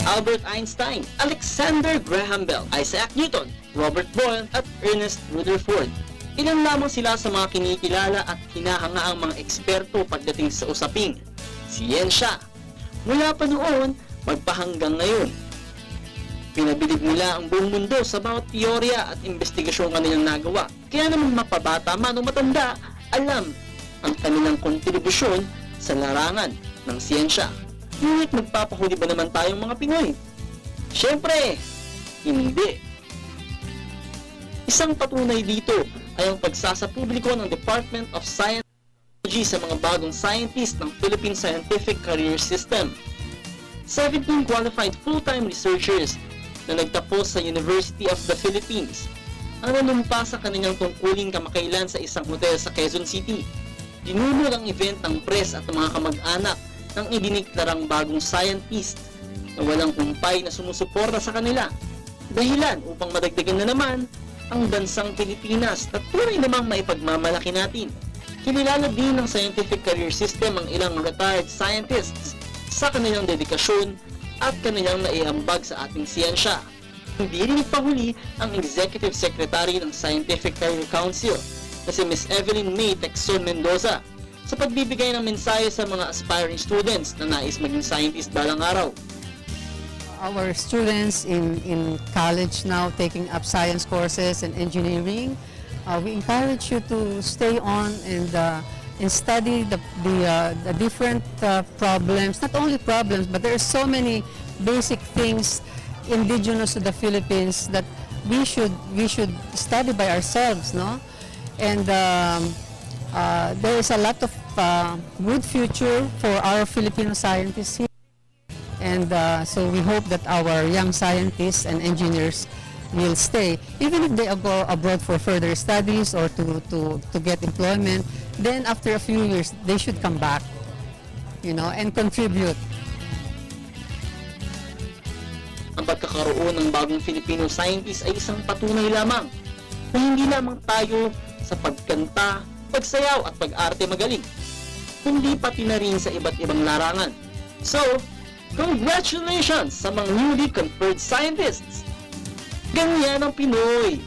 Albert Einstein, Alexander Graham Bell, Isaac Newton, Robert Boyle at Ernest Rutherford. Ilan lamang sila sa mga kinikilala at hinahangaang mga eksperto pagdating sa usaping siyensya. Mula pa noon, magpahanggang ngayon. Pinabilib nila ang buong mundo sa bawat teorya at investigasyong kanilang nagawa. Kaya naman mapabata man o matanda, alam ang kanilang kontribusyon sa larangan ng siyensya. Ngunit magpapahuli ba naman tayong mga Pinoy? Siyempre, hindi. Isang patunay dito ay ang pagsasapubliko ng Department of Science and Technology sa mga bagong scientist ng Philippine Scientific Career System. 17 qualified full-time researchers na nagtapos sa University of the Philippines ang nanumpa sa kanilang tungkuling kamakailan sa isang hotel sa Quezon City. Dinulog ang event ng press at mga kamag-anak ng idiniklarang bagong scientist na walang kumpay na sumusuporta sa kanila. Dahilan upang madagdagan na naman ang bansang Pilipinas na tunay namang maipagmamalaki natin. Kinilala din ng Scientific Career System ang ilang retired scientists sa kanilang dedikasyon at kanilang naiambag sa ating siyensya. Hindi rin ipahuli ang Executive Secretary ng Scientific Career Council na si Ms. Evelyn May Texon Mendoza sa pagbibigay ng mensahe sa mga aspiring students na nais maging scientist balang araw. Our students in college now taking up science courses and engineering, we encourage you to stay on and study the different problems, not only problems, but there are so many basic things indigenous to the Philippines that we should study by ourselves, no? And there is a lot of good future for our Filipino scientists here. And so we hope that our young scientists and engineers will stay, even if they go abroad for further studies or to get employment. Then after a few years, they should come back, you know, and contribute. Ang pagkakaroon ng bagong Filipino scientist ay isang patunay lamang na hindi lamang tayo sa pagkanta, pagsayaw at pag-arte magaling, kundi pati na rin sa iba't ibang larangan. So, congratulations sa mga newly conferred scientists! Ganyan ang Pinoy!